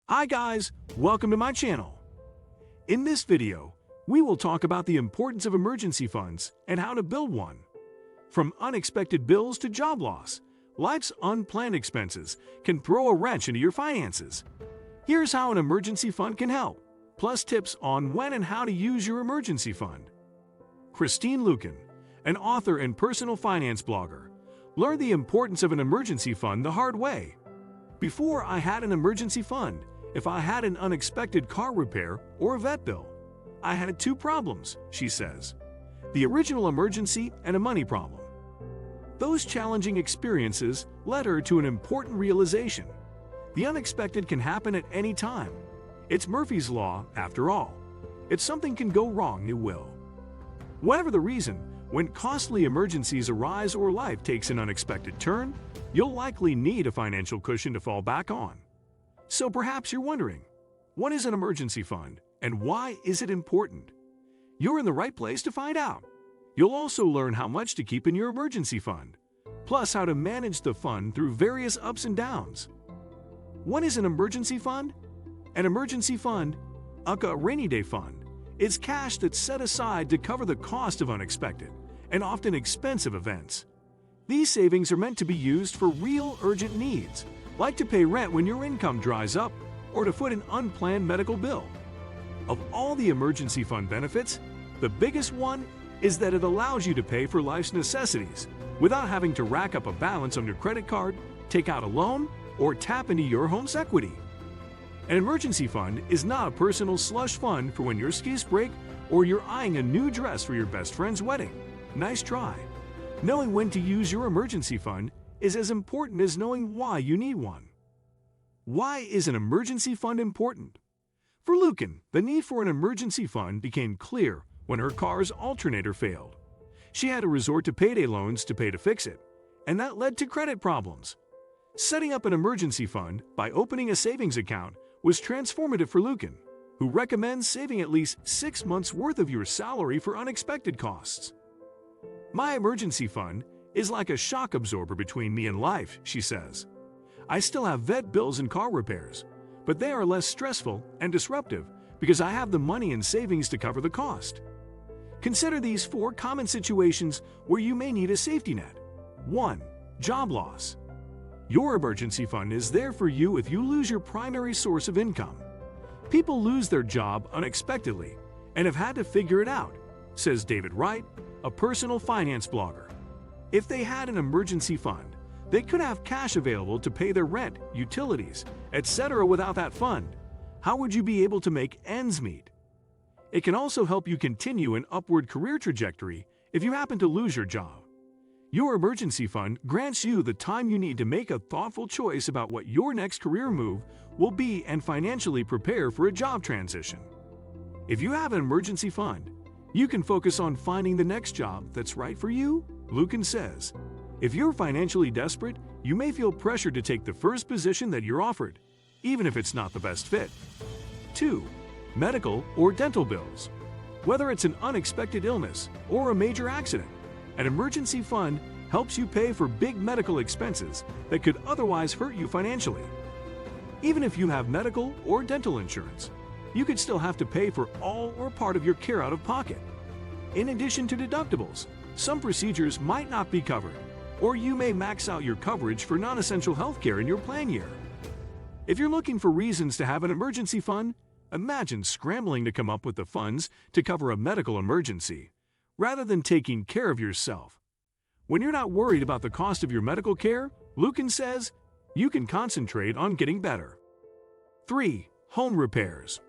Hi guys, welcome to my channel. In this video, we will talk about the importance of emergency funds and how to build one. From unexpected bills to job loss, life's unplanned expenses can throw a wrench into your finances. Here's how an emergency fund can help, plus tips on when and how to use your emergency fund. Christine Lucan, an author and personal finance blogger, learned the importance of an emergency fund the hard way. Before I had an emergency fund, if I had an unexpected car repair or a vet bill, I had two problems, she says. The original emergency and a money problem. Those challenging experiences led her to an important realization. The unexpected can happen at any time. It's Murphy's Law, after all. If something can go wrong, it will. Whatever the reason, when costly emergencies arise or life takes an unexpected turn, you'll likely need a financial cushion to fall back on. So perhaps you're wondering, what is an emergency fund and why is it important? You're in the right place to find out. You'll also learn how much to keep in your emergency fund, plus how to manage the fund through various ups and downs. What is an emergency fund? An emergency fund, aka rainy day fund, is cash that's set aside to cover the cost of unexpected and often expensive events. These savings are meant to be used for real urgent needs, like to pay rent when your income dries up or to foot an unplanned medical bill. Of all the emergency fund benefits, the biggest one is that it allows you to pay for life's necessities without having to rack up a balance on your credit card, take out a loan, or tap into your home's equity. An emergency fund is not a personal slush fund for when your skis break or you're eyeing a new dress for your best friend's wedding. Nice try. Knowing when to use your emergency fund is as important as knowing why you need one. Why is an emergency fund important? For Lucan, the need for an emergency fund became clear when her car's alternator failed. She had to resort to payday loans to pay to fix it, and that led to credit problems. Setting up an emergency fund by opening a savings account was transformative for Lucan, who recommends saving at least 6 months' worth of your salary for unexpected costs. My emergency fund is like a shock absorber between me and life, she says. I still have vet bills and car repairs, but they are less stressful and disruptive because I have the money and savings to cover the cost. Consider these 4 common situations where you may need a safety net. 1. Job loss. Your emergency fund is there for you if you lose your primary source of income. People lose their job unexpectedly and have had to figure it out, says David Wright, a personal finance blogger. If they had an emergency fund, they could have cash available to pay their rent, utilities, etc. Without that fund, how would you be able to make ends meet? It can also help you continue an upward career trajectory if you happen to lose your job. Your emergency fund grants you the time you need to make a thoughtful choice about what your next career move will be and financially prepare for a job transition. If you have an emergency fund, you can focus on finding the next job that's right for you, Lucan says. If you're financially desperate, you may feel pressured to take the first position that you're offered, even if it's not the best fit. 2. Medical or dental bills. Whether it's an unexpected illness or a major accident, an emergency fund helps you pay for big medical expenses that could otherwise hurt you financially. Even if you have medical or dental insurance, you could still have to pay for all or part of your care out of pocket. In addition to deductibles, some procedures might not be covered, or you may max out your coverage for non-essential healthcare in your plan year. If you're looking for reasons to have an emergency fund, imagine scrambling to come up with the funds to cover a medical emergency, rather than taking care of yourself. When you're not worried about the cost of your medical care, Lucan says, you can concentrate on getting better. 3. Home repairs.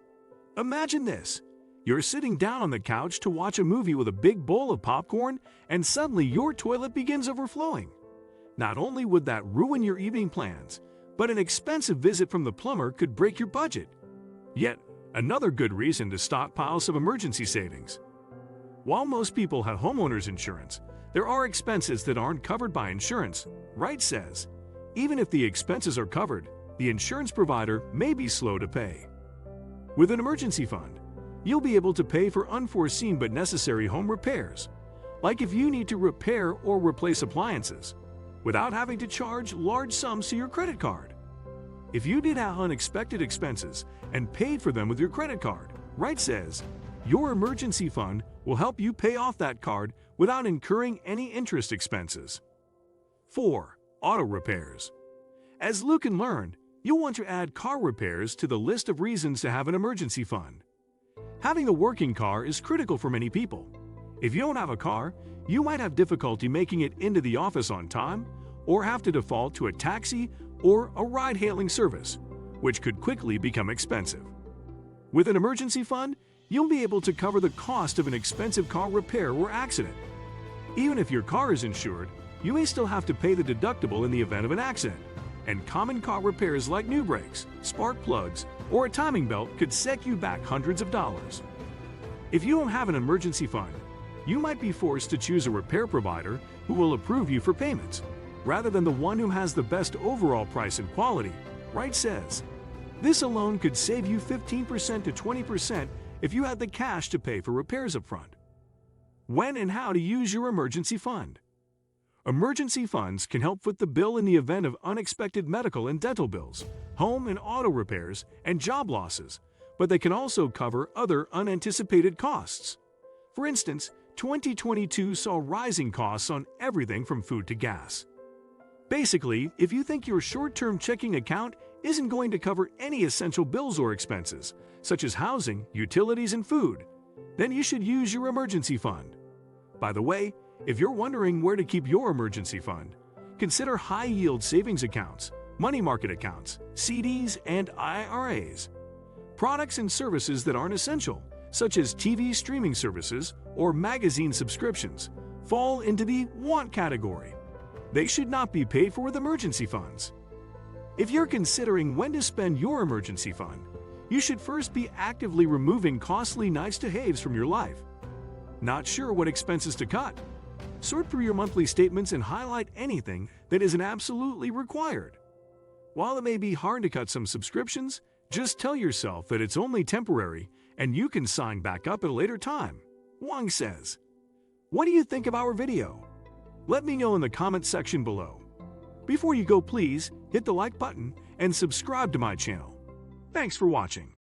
Imagine this. You're sitting down on the couch to watch a movie with a big bowl of popcorn, and suddenly your toilet begins overflowing. Not only would that ruin your evening plans, but an expensive visit from the plumber could break your budget. Yet, another good reason to stockpile some emergency savings. While most people have homeowners insurance, there are expenses that aren't covered by insurance, Wright says. Even if the expenses are covered, the insurance provider may be slow to pay. With an emergency fund, you'll be able to pay for unforeseen but necessary home repairs, like if you need to repair or replace appliances, without having to charge large sums to your credit card. If you did have unexpected expenses and paid for them with your credit card, Wright says, your emergency fund will help you pay off that card without incurring any interest expenses. 4. Auto repairs. As Lucan learned, you'll want to add car repairs to the list of reasons to have an emergency fund. Having a working car is critical for many people. If you don't have a car, you might have difficulty making it into the office on time or have to default to a taxi or a ride-hailing service, which could quickly become expensive. With an emergency fund, you'll be able to cover the cost of an expensive car repair or accident. Even if your car is insured, you may still have to pay the deductible in the event of an accident, and common car repairs like new brakes, spark plugs, or a timing belt could set you back hundreds of dollars. If you don't have an emergency fund, you might be forced to choose a repair provider who will approve you for payments, rather than the one who has the best overall price and quality, Wright says. This alone could save you 15% to 20% if you had the cash to pay for repairs up front. When and how to use your emergency fund. Emergency funds can help foot the bill in the event of unexpected medical and dental bills, home and auto repairs, and job losses, but they can also cover other unanticipated costs. For instance, 2022 saw rising costs on everything from food to gas. Basically, if you think your short-term checking account isn't going to cover any essential bills or expenses, such as housing, utilities, and food, then you should use your emergency fund. By the way, if you're wondering where to keep your emergency fund, consider high-yield savings accounts, money market accounts, CDs, and IRAs. Products and services that aren't essential, such as TV streaming services or magazine subscriptions, fall into the want category. They should not be paid for with emergency funds. If you're considering when to spend your emergency fund, you should first be actively removing costly nice-to-haves from your life. Not sure what expenses to cut? Sort through your monthly statements and highlight anything that isn't absolutely required. While it may be hard to cut some subscriptions, just tell yourself that it's only temporary and you can sign back up at a later time, Wang says. What do you think of our video? Let me know in the comment section below. Before you go, please hit the like button and subscribe to my channel. Thanks for watching.